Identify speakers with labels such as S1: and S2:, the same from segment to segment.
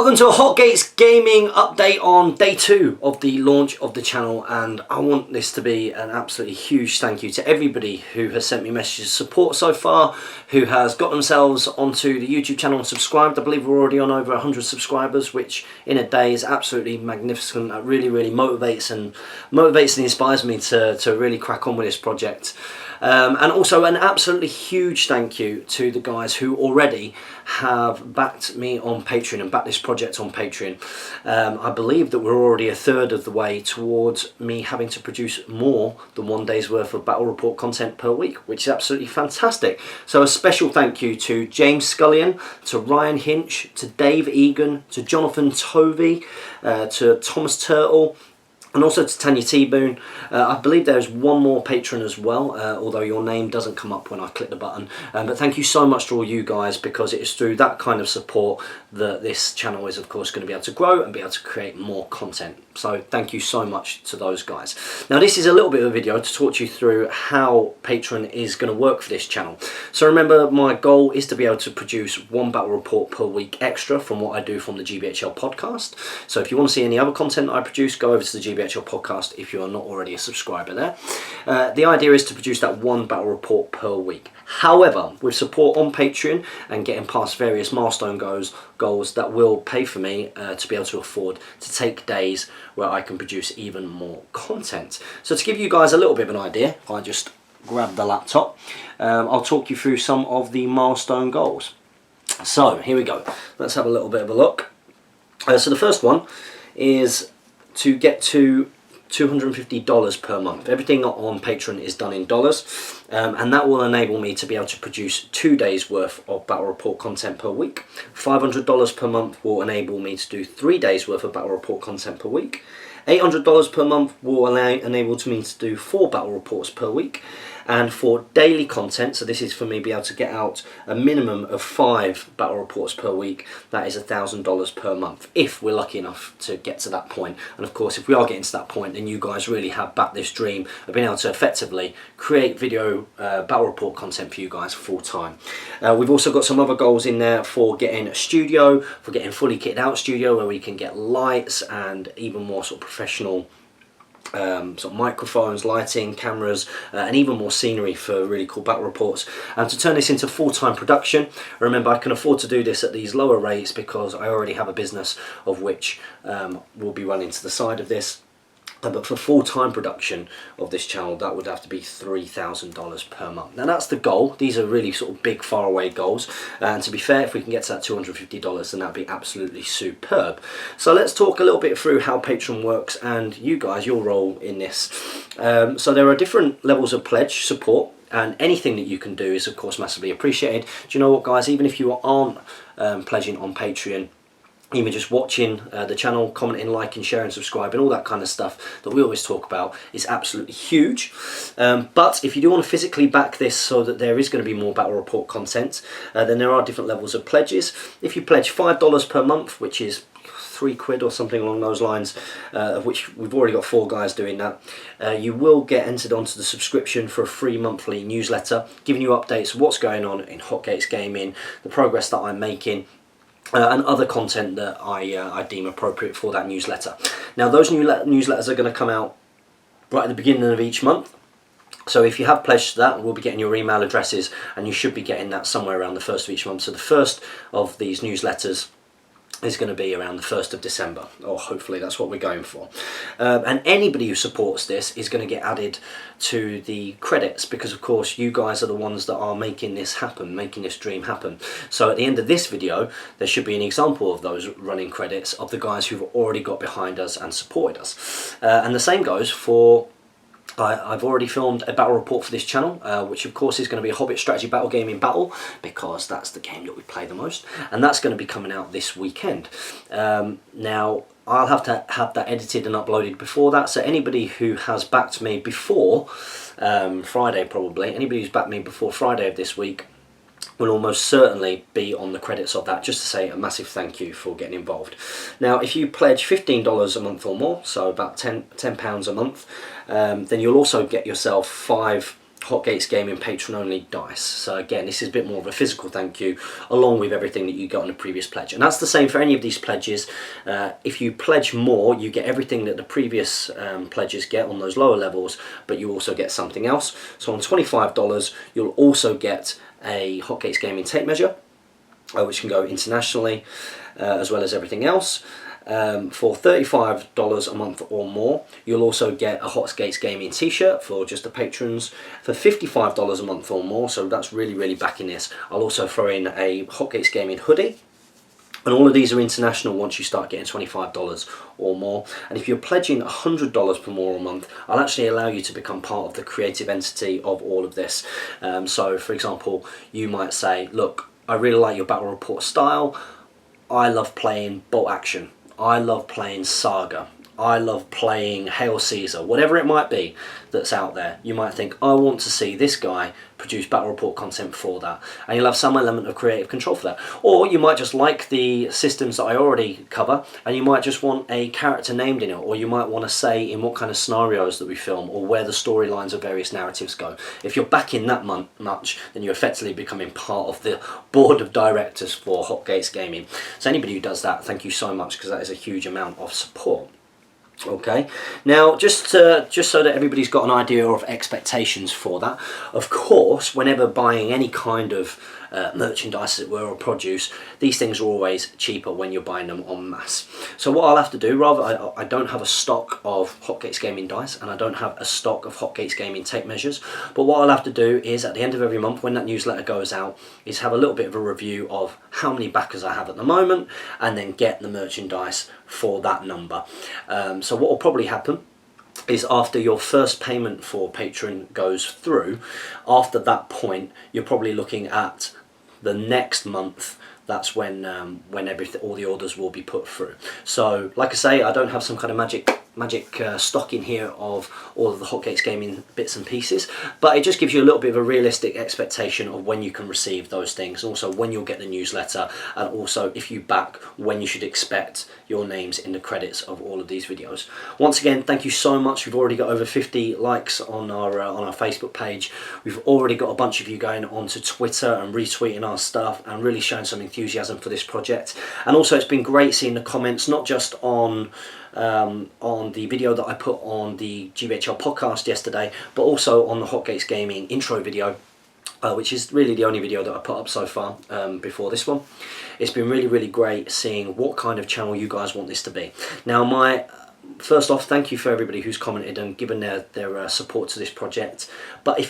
S1: Welcome to a Hot Gates Gaming update on day 2 of the launch of the channel, and I want this to be an absolutely huge thank you to everybody who has sent me messages of support so far, who has got themselves onto the YouTube channel and subscribed. I believe we're already on over 100 subscribers, which in a day is absolutely magnificent. That really motivates and inspires me to really crack on with this project. And also an absolutely huge thank you to the guys who already have backed me on Patreon and backed this project on Patreon. I believe that we're already a third of the way towards me having to produce more than 1 day's worth of Battle Report content per week, which is absolutely fantastic. So a special thank you to James Scullion, to Ryan Hinch, to Dave Egan, to Jonathan Tovey, to Thomas Turtle, and also to Tanya T-Boone. I believe there's one more patron as well, although your name doesn't come up when I click the button. But thank you so much to all you guys, because it is through that kind of support that this channel is of course going to be able to grow and be able to create more content. So thank you so much to those guys. Now this is a little bit of a video to talk you through how Patreon is going to work for this channel. So remember, my goal is to be able to produce 1 battle report per week extra from what I do from the GBHL podcast. So if you want to see any other content that I produce, go over to the GBHL podcast if you are not already a subscriber there. The idea is to produce that 1 battle report per week. However, with support on Patreon and getting past various milestone goals that will pay for me to be able to afford to take days where I can produce even more content. So to give you guys a little bit of an idea, if I just grab the laptop, I'll talk you through some of the milestone goals. So here we go. Let's have a little bit of a look. So the first one is to get to $250 per month. Everything on Patreon is done in dollars, and that will enable me to be able to produce 2 days worth of Battle Report content per week. $500 per month will enable me to do 3 days worth of Battle Report content per week. $800 per month will enable me to do 4 Battle Reports per week. And for daily content, so this is for me to be able to get out a minimum of 5 battle reports per week, that is $1,000 per month, if we're lucky enough to get to that point. And of course, if we are getting to that point, then you guys really have backed this dream of being able to effectively create video battle report content for you guys full time. We've also got some other goals in there for getting a studio, for getting fully kitted out studio where we can get lights and even more sort of professional sort of microphones, lighting, cameras, and even more scenery for really cool battle reports, and to turn this into full-time production. Remember, I can afford to do this at these lower rates because I already have a business of which will be running to the side of this. But for full-time production of this channel, that would have to be $3,000 per month. Now that's the goal. These are really sort of big, faraway goals. And to be fair, if we can get to that $250, then that'd be absolutely superb. So let's talk a little bit through how Patron works and you guys, your role in this. So there are different levels of pledge support, and anything that you can do is of course massively appreciated. Do you know what, guys? Even if you aren't pledging on Patreon, even just watching the channel, commenting, liking, sharing, subscribing, all that kind of stuff that we always talk about is absolutely huge. But if you do want to physically back this so that there is going to be more battle report content, then there are different levels of pledges. If you pledge $5 per month, which is £3 or something along those lines, of which we've already got 4 guys doing that, you will get entered onto the subscription for a free monthly newsletter, giving you updates of what's going on in Hot Gates Gaming, the progress that I'm making, and other content that I deem appropriate for that newsletter. Now those newsletters are going to come out right at the beginning of each month. So if you have pledged that, we'll be getting your email addresses, and you should be getting that somewhere around the 1st of each month. So the first of these newsletters is going to be around the 1st of December, or hopefully that's what we're going for. And anybody who supports this is going to get added to the credits, because of course you guys are the ones that are making this happen, making this dream happen. So at the end of this video, there should be an example of those running credits of the guys who've already got behind us and supported us. And the same goes for I've already filmed a battle report for this channel, which of course is going to be a Hobbit strategy battle game in battle, because that's the game that we play the most, and that's going to be coming out this weekend. Now I'll have to have that edited and uploaded before that, so anybody who has backed me before Friday, probably anybody who's backed me before Friday of this week, will almost certainly be on the credits of that, just to say a massive thank you for getting involved. Now if you pledge $15 a month or more, so about £10 a month, then you'll also get yourself 5 Hotgates Gaming patron only dice. So again, this is a bit more of a physical thank you, along with everything that you got on the previous pledge. And that's the same for any of these pledges. If you pledge more, you get everything that the previous pledges get on those lower levels, but you also get something else. So on $25, you'll also get a Hotgates Gaming tape measure, which can go internationally, as well as everything else. For $35 a month or more, you'll also get a Hotgates Gaming t-shirt for just the patrons. For $55 a month or more, so that's really backing this, I'll also throw in a Hotgates Gaming hoodie. And all of these are international once you start getting $25 or more. And if you're pledging $100 per more a month, I'll actually allow you to become part of the creative entity of all of this. So for example, you might say, look, I really like your battle report style. I love playing Bolt Action. I love playing Saga. I love playing Hail Caesar. Whatever it might be that's out there, you might think, I want to see this guy produce battle report content for that. And you'll have some element of creative control for that. Or you might just like the systems that I already cover, and you might just want a character named in it, or you might want to say in what kind of scenarios that we film, or where the storylines of various narratives go. If you're backing that much, then you're effectively becoming part of the board of directors for Hotgates Gaming. So anybody who does that, thank you so much, because that is a huge amount of support. Okay, now just so that everybody's got an idea of expectations for that, of course, whenever buying any kind of merchandise, as it were, or produce, these things are always cheaper when you're buying them en masse. So what I'll have to do, rather, I don't have a stock of Hotgates Gaming dice, and I don't have a stock of Hotgates Gaming tape measures, but what I'll have to do is, at the end of every month, when that newsletter goes out, is have a little bit of a review of how many backers I have at the moment, and then get the merchandise for that number. So what will probably happen is, after your first payment for Patreon goes through, after that point, you're probably looking at the next month. That's when all the orders will be put through. So like I say, I don't have some kind of magic stock in here of all of the Hotgates Gaming bits and pieces, but it just gives you a little bit of a realistic expectation of when you can receive those things, and also when you'll get the newsletter, and also, if you back, when you should expect your names in the credits of all of these videos. Once again, thank you so much. We've already got over 50 likes on our Facebook page. We've already got a bunch of you going onto Twitter and retweeting our stuff and really showing some enthusiasm for this project. And also, it's been great seeing the comments, not just on the video that I put on the GBHL podcast yesterday, but also on the Hotgates Gaming intro video, which is really the only video that I put up so far before this one. It's been really great seeing what kind of channel you guys want this to be. Now, first off, thank you for everybody who's commented and given their support to this project. But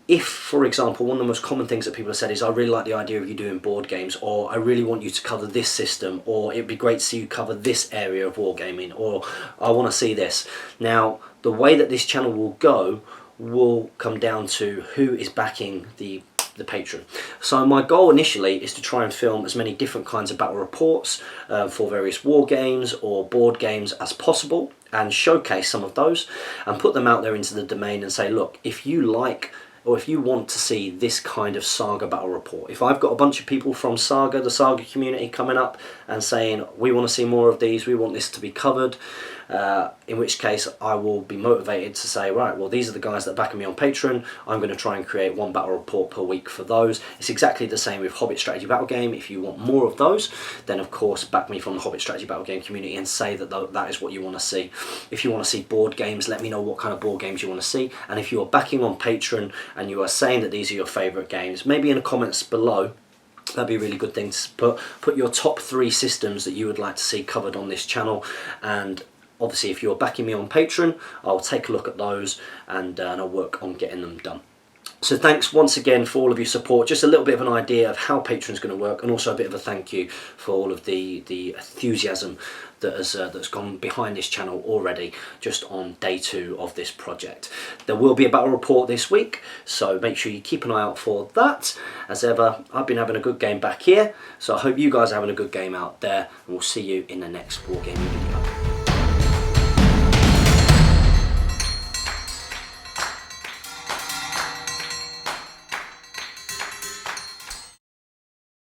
S1: if, for example, one of the most common things that people have said is, I really like the idea of you doing board games, or I really want you to cover this system, or it'd be great to see you cover this area of wargaming, or I want to see this. Now, the way that this channel will go will come down to who is backing the patron. So my goal initially is to try and film as many different kinds of battle reports for various war games or board games as possible, and showcase some of those and put them out there into the domain and say, look, if you like, or if you want to see this kind of Saga battle report, if I've got a bunch of people from Saga, the Saga community, coming up and saying, we want to see more of these, we want this to be covered, in which case I will be motivated to say, right, well, these are the guys that are backing me on Patreon. I'm going to try and create one battle report per week for those. It's exactly the same with Hobbit Strategy Battle Game. If you want more of those, then of course back me from the Hobbit Strategy Battle Game community and say that that is what you want to see. If you want to see board games, let me know what kind of board games you want to see. And if you are backing on Patreon and you are saying that these are your favourite games, maybe in the comments below, that'd be a really good thing to put your top 3 systems that you would like to see covered on this channel. And obviously, if you're backing me on Patreon, I'll take a look at those and I'll work on getting them done. So thanks once again for all of your support. Just a little bit of an idea of how Patreon's going to work, and also a bit of a thank you for all of the enthusiasm that's gone behind this channel already, just on day 2 of this project. There will be a battle report this week, so make sure you keep an eye out for that. As ever, I've been having a good game back here, so I hope you guys are having a good game out there, and we'll see you in the next wargaming video.